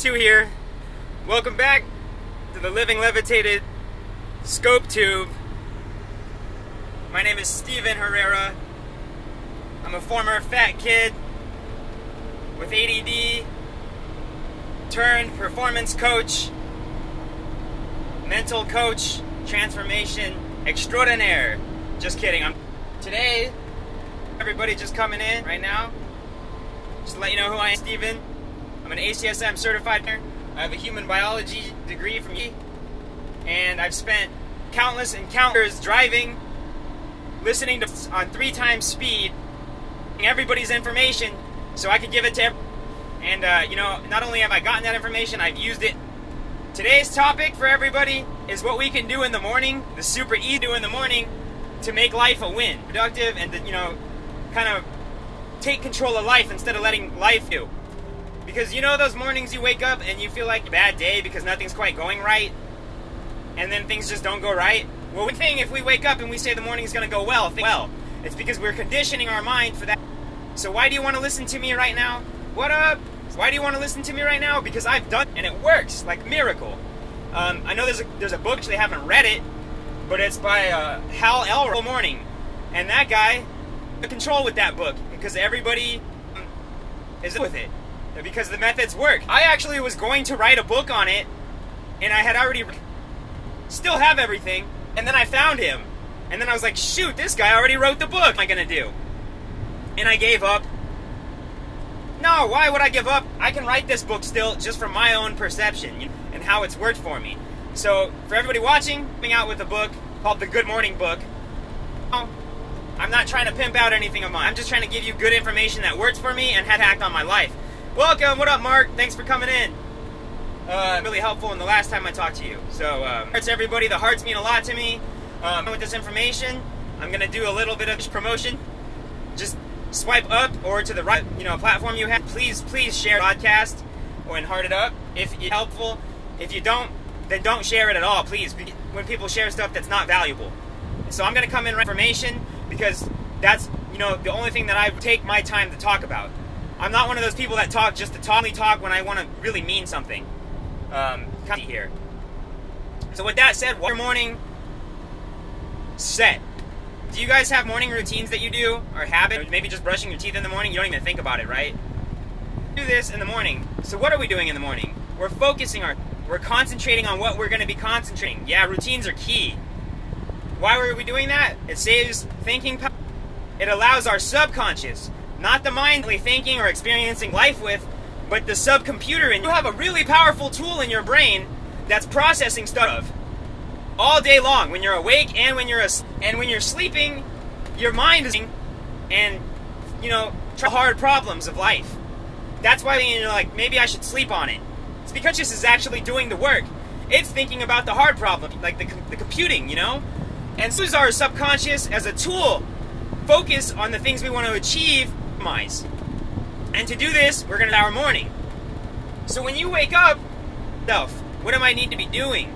Two here. Welcome back to the Living Levitated Scope Tube. My name is Steven Herrera. I'm a former fat kid with ADD turned performance coach, mental coach, transformation extraordinaire. Just kidding. Today, everybody just coming in right now. Just to let you know who I am, Steven. I'm an ACSM certified trainer. I have a human biology degree from UC, and I've spent countless encounters driving, listening to on 3 times speed, everybody's information so I could give it to everyone. And not only have I gotten that information, I've used it. Today's topic for everybody is what we can do in the morning, the super easy do in the morning, to make life a win, productive, and to, kind of take control of life instead of letting life do. Because those mornings you wake up and you feel like a bad day because nothing's quite going right, and then things just don't go right. Well, one thing, if we wake up and we say the morning's going to go well, it's because we're conditioning our mind for that. So why do you want to listen to me right now? What up? Why do you want to listen to me right now? Because I've done it, and it works like a miracle. I know there's a book, actually I haven't read it, but it's by Hal Elrod Morning, and that guy control with that book because everybody is with it. Because the methods work. I actually was going to write a book on it, and I had already still have everything, and then I found him, and then I was like, shoot, this guy already wrote the book. What am I gonna do? And I gave up. No, why would I give up? I can write this book still just from my own perception and how it's worked for me. So for everybody watching, I'm coming out with a book called The Good Morning Book. I'm not trying to pimp out anything of mine. I'm just trying to give you good information that works for me and had impact on my life. Welcome, what up, Mark? Thanks for coming in. Really helpful in the last time I talked to you. So, hearts everybody, the hearts mean a lot to me. With this information, I'm gonna do a little bit of promotion. Just swipe up or to the right, platform you have. Please share the podcast and heart it up if it's helpful. If you don't, then don't share it at all, please. When people share stuff that's not valuable. So I'm gonna come in with information because that's, the only thing that I take my time to talk about. I'm not one of those people that talk just to only talk when I want to really mean something. Here. So with that said, what's your morning set? Do you guys have morning routines that you do or habit? Maybe just brushing your teeth in the morning. You don't even think about it, right? Do this in the morning. So what are we doing in the morning? We're concentrating on what we're going to be concentrating. Yeah, routines are key. Why are we doing that? It saves thinking power. It allows our subconscious, not the mindly thinking or experiencing life with, but the subcomputer. And you have a really powerful tool in your brain that's processing stuff all day long. When you're awake and when you're sleeping, your mind is and hard problems of life. That's why you're like, maybe I should sleep on it. It's because this is actually doing the work. It's thinking about the hard problem, like the computing, And so is our subconscious as a tool. Focus on the things we want to achieve. And to do this, we're going to our morning. So when you wake up, what do I need to be doing?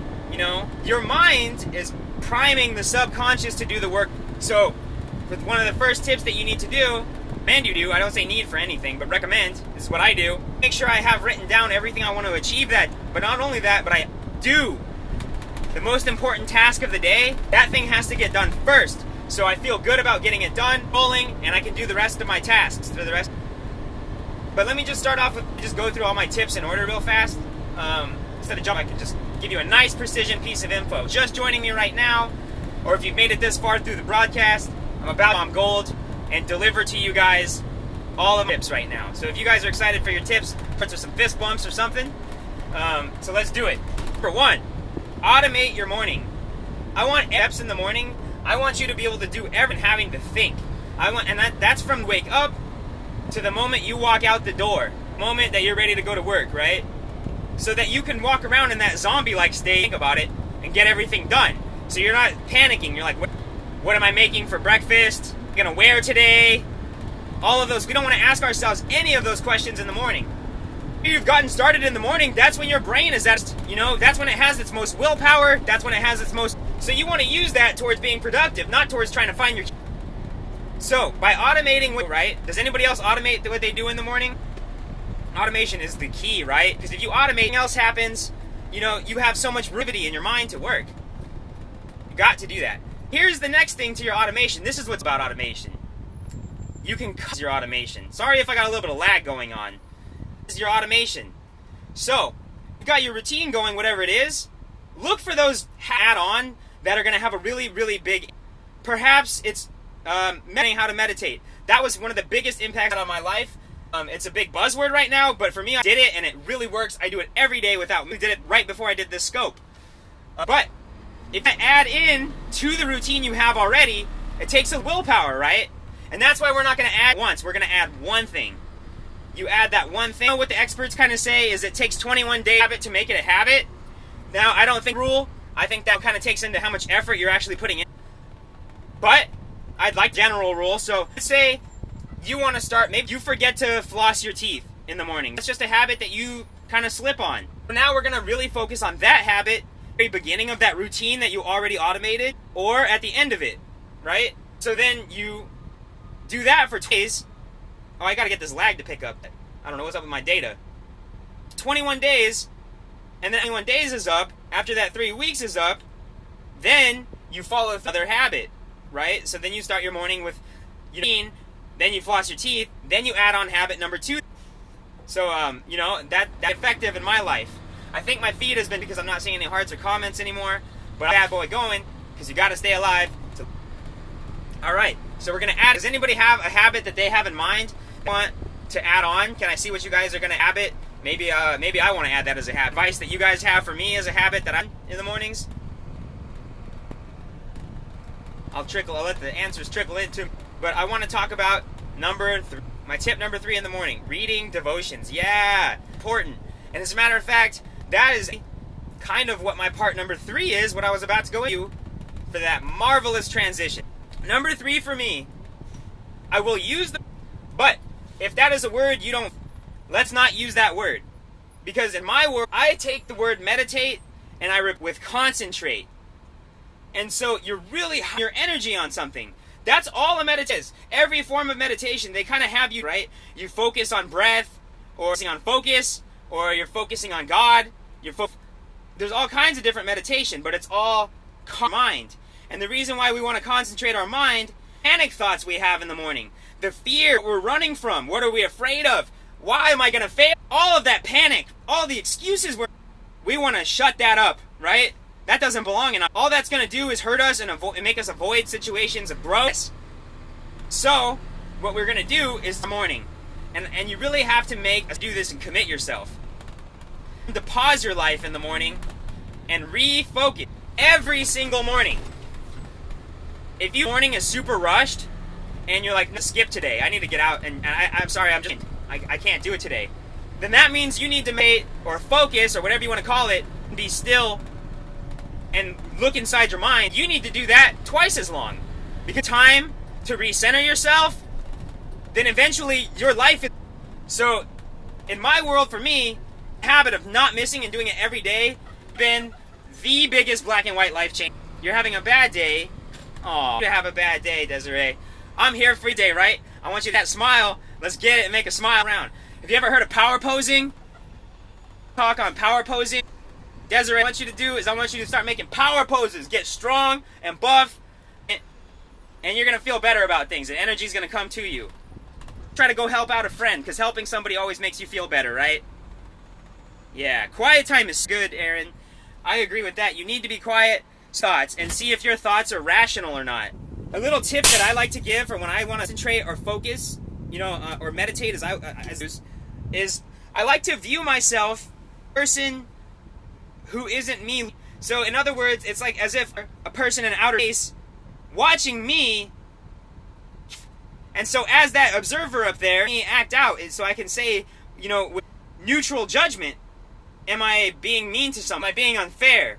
Your mind is priming the subconscious to do the work. So with one of the first tips that you need to do, and you do, I don't say need for anything, but recommend, this is what I do, make sure I have written down everything I want to achieve that. But not only that, but I do. The most important task of the day, that thing has to get done first. So I feel good about getting it done, rolling, and I can do the rest of my tasks for the rest. But let me just start off with just go through all my tips in order real fast. Instead of jumping, I can just give you a nice precision piece of info. Just joining me right now, or if you've made it this far through the broadcast, I'm gold and deliver to you guys all of the tips right now. So if you guys are excited for your tips, or some fist bumps or something, so let's do it. For one, automate your morning. I want steps in the morning. I want you to be able to do everything having to think. That's from wake up to the moment you walk out the door, moment that you're ready to go to work, right? So that you can walk around in that zombie-like state, think about it, and get everything done. So you're not panicking. You're like, what am I making for breakfast? What am I gonna wear today? All of those. We don't want to ask ourselves any of those questions in the morning. If you've gotten started in the morning, that's when your brain is that's when it has its most willpower. That's when it has its most. So you want to use that towards being productive, not towards trying to find your. So by automating, right? Does anybody else automate what they do in the morning? Automation is the key, right? Because if you automate, anything else happens, you know, you have so much riveting in your mind to work. You got to do that. Here's the next thing to your automation. This is what's about automation. You can cut your automation. Sorry if I got a little bit of lag going on. This is your automation. So, you got your routine going, whatever it is. Look for those add-on that are going to have a really, really big... Perhaps it's meditating, how to meditate. That was one of the biggest impacts on my life. It's a big buzzword right now, but for me, I did it, and it really works. I do it every day without... I did it right before I did this scope. But if I add in to the routine you have already, it takes a willpower, right? And that's why we're not going to add once. We're going to add one thing. You add that one thing. You know what the experts kind of say is it takes 21 days habit to make it a habit. Now, I don't think rule. I think that kind of takes into how much effort you're actually putting in. But I'd like general rule. So let's say you want to start, maybe you forget to floss your teeth in the morning. That's just a habit that you kind of slip on. So now we're going to really focus on that habit at the very beginning of that routine that you already automated, or at the end of it, right? So then you do that for 2 days. Oh, I got to get this lag to pick up. I don't know what's up with my data. 21 days, and then 21 days is up. After that 3 weeks is up, then you follow another habit, right? So then you start your morning with then you floss your teeth, then you add on habit number 2. So, you know, that's effective in my life. I think my feed has been because I'm not seeing any hearts or comments anymore, but I have boy going because you got to stay alive. So, all right, so we're going to add. Does anybody have a habit that they have in mind want to add on? Can I see what you guys are going to habit? Maybe I want to add that as a habit. Advice that you guys have for me as a habit that I'm in the mornings. I'll let the answers trickle into. But I want to talk about my tip number 3 in the morning. Reading devotions. Yeah, important. And as a matter of fact, that is kind of what my part number 3 is, what I was about to go into for that marvelous transition. Number 3 for me, I will use but if that is a word you don't, let's not use that word. Because in my word, I take the word meditate and I with concentrate. And so you're really your energy on something. That's all a meditation is. Every form of meditation, they kind of have you, right? You focus on breath, or focusing on focus, or you're focusing on God. There's all kinds of different meditation, but it's all mind. And the reason why we want to concentrate our mind, panic thoughts we have in the morning, the fear we're running from, what are we afraid of? Why am I going to fail? All of that panic, all the excuses, we want to shut that up, right? That doesn't belong in us. All that's going to do is hurt us and make us avoid situations of growth. So, what we're going to do is the morning. And you really have to do this and commit yourself. To pause your life in the morning and refocus every single morning. If your morning is super rushed and you're like, no, skip today, I need to get out and I'm sorry, I can't do it today. Then that means you need to make or focus or whatever you want to call it, be still and look inside your mind. You need to do that twice as long. Because time to recenter yourself, then eventually your life is... So, in my world, for me, the habit of not missing and doing it every day has been the biggest black and white life change. You're having a bad day. Aw, you have a bad day, Desiree. I'm here for your day, right? I want you to that smile. Let's get it and make a smile around. Have you ever heard of power posing? Talk on power posing. Desiree, what I want you to do is I want you to start making power poses. Get strong and buff, and you're going to feel better about things, and energy's going to come to you. Try to go help out a friend, because helping somebody always makes you feel better, right? Yeah, quiet time is good, Aaron. I agree with that. You need to be quiet thoughts and see if your thoughts are rational or not. A little tip that I like to give for when I want to concentrate or focus, or meditate, is I like to view myself person who isn't me. So in other words, it's like as if a person in outer space watching me, and so as that observer up there, me act out, so I can say, with neutral judgment, am I being mean to someone? Am I being unfair?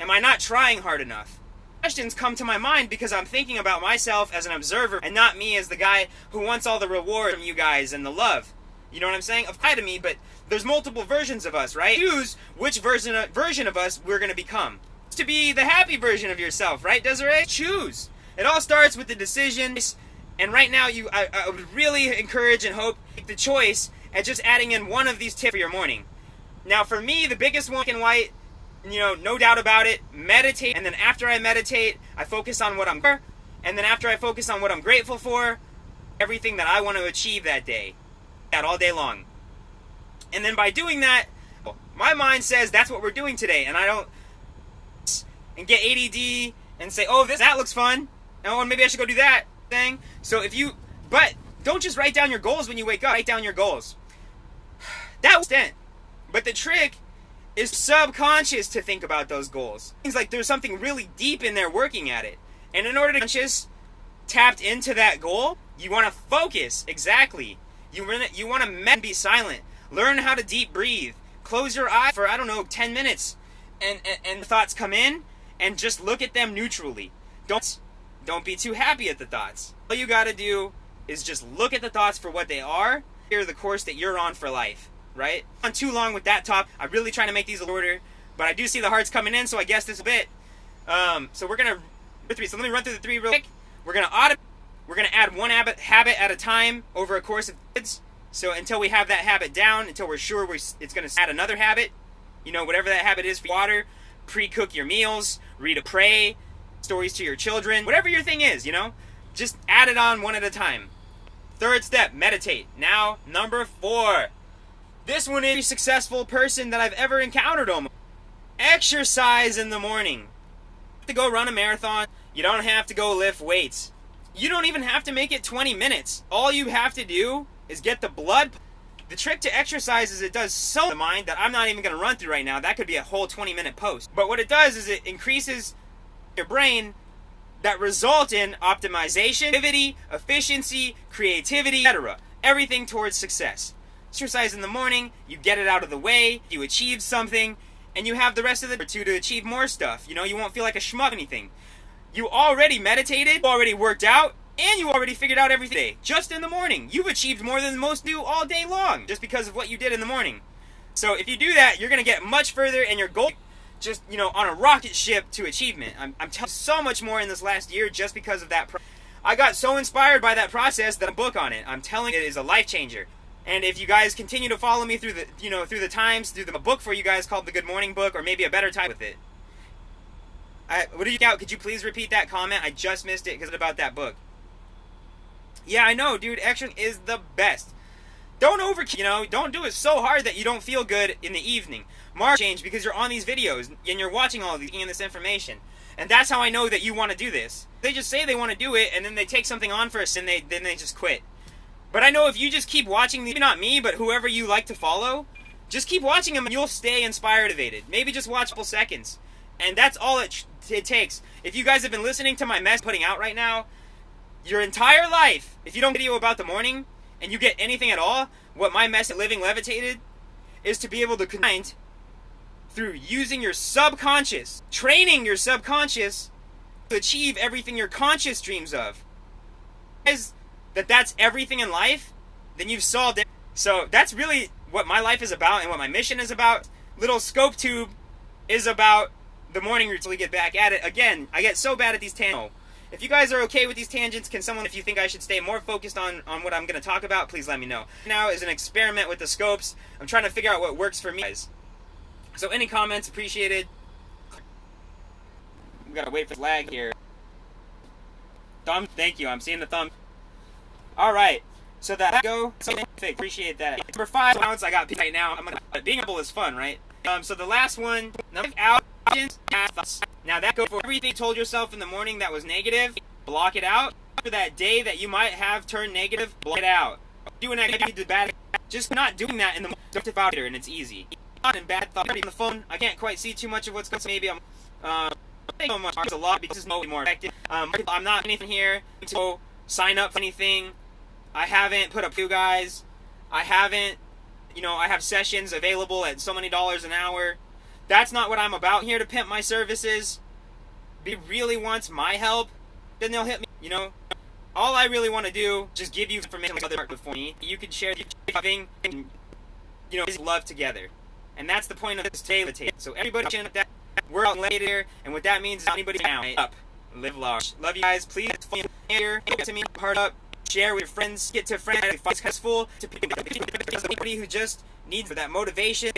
Am I not trying hard enough? Questions come to my mind because I'm thinking about myself as an observer and not me as the guy who wants all the reward from you guys and the love. You know what I'm saying? Apply to me, but there's multiple versions of us, right? Choose which version of us we're going to become. To be the happy version of yourself, right, Desiree? Choose. It all starts with the decision. And right now, I would really encourage and hope make the choice and just adding in one of these tips for your morning. Now for me, the biggest one in white, no doubt about it, meditate. And then after I meditate, I focus on what I'm for. And then after I focus on what I'm grateful for, everything that I want to achieve that day, that all day long. And then by doing that, my mind says that's what we're doing today, and I don't and get ADD and say, oh, that looks fun, oh, maybe I should go do that thing. So but don't just write down your goals when you wake up. Write down your goals. That was extent. But the trick is subconscious to think about those goals. Things like there's something really deep in there working at it. And in order to conscious tapped into that goal, you want to focus. Exactly. You want to be silent. Learn how to deep breathe. Close your eyes for, 10 minutes. And thoughts come in, and just look at them neutrally. Don't be too happy at the thoughts. All you got to do is just look at the thoughts for what they are. Hear the course that you're on for life, right? I'm too long with that top. I'm really trying to make these a little order, but I do see the hearts coming in, so I guess this a bit. So we're gonna So let me run through the three real quick. We're gonna add one habit at a time over a course of kids. So until we have that habit down, until we're sure it's gonna add another habit. Whatever that habit is for water, pre-cook your meals, read pray, stories to your children, whatever your thing is, just add it on one at a time. Third step, meditate. Now, number 4. This one is every successful person that I've ever encountered almost. Exercise in the morning. You don't have to go run a marathon. You don't have to go lift weights. You don't even have to make it 20 minutes. All you have to do is get the blood. The trick to exercise is it does so much in the mind that I'm not even going to run through right now. That could be a whole 20-minute post. But what it does is it increases your brain that result in optimization, efficiency, creativity, etc. Everything towards success. Exercise in the morning, you get it out of the way, you achieve something, and you have the rest of the day to achieve more stuff. You won't feel like a schmuck or anything. You already meditated, you already worked out, and you already figured out everything. Just in the morning. You've achieved more than most do all day long, just because of what you did in the morning. So if you do that, you're going to get much further, and your goal just, on a rocket ship to achievement. I'm telling you so much more in this last year just because of that. I got so inspired by that process that a book on it. I'm telling you, it is a life changer. And if you guys continue to follow me through the book for you guys called The Good Morning Book, or maybe a better title with it. What did you out? Could you please repeat that comment? I just missed it because it's about that book. Yeah, I know, dude. Action is the best. Don't overkill, don't do it so hard that you don't feel good in the evening. Change because you're on these videos and you're watching all of these and this information. And that's how I know that you want to do this. They just say they want to do it, and then they take something on first, and then they just quit. But I know if you just keep watching, maybe not me, but whoever you like to follow, just keep watching them and you'll stay inspired, motivated. Maybe just watch a couple seconds. And that's all it takes. If you guys have been listening to my mess putting out right now, your entire life, if you don't video about the morning, and you get anything at all, what my mess at Living Levitated is to be able to connect through using your subconscious, training your subconscious to achieve everything your conscious dreams of. That's everything in life, then you've solved it. So that's really what my life is about and what my mission is about. Little scope tube is about the morning routine. We get back at it. Again, I get so bad at these tangents. If you guys are okay with these tangents, if you think I should stay more focused on what I'm going to talk about, please let me know. Now is an experiment with the scopes. I'm trying to figure out what works for me, guys. So any comments, appreciated. We got to wait for the lag here. Thumb, thank you. I'm seeing the thumb. All right. So that go. Appreciate that. Number 5 pounds I got right now. Being able is fun, right? So the last one, out. Now that goes for everything you told yourself in the morning that was negative. Block it out. For that day that you might have turned negative, block it out. Doing activity bad, just not doing that in the morning, and it's easy. And bad thoughts on the phone. I can't quite see too much of what's going on. Maybe I'm so much a lot because it's more effective. I'm not anything here to sign up for anything. I haven't put up for you guys. I haven't, I have sessions available at so many dollars an hour. That's not what I'm about here to pimp my services. If he really wants my help, then they'll hit me. All I really want to do, just give you information like other part before me. You can share the thing and, love together. And that's the point of this day. So everybody chin up that. We're out later, and what that means is anybody down, up, live large. Love you guys. Please, here to me, heart up. share with your friends, get to friends, successful, to people, anybody who just needs that motivation.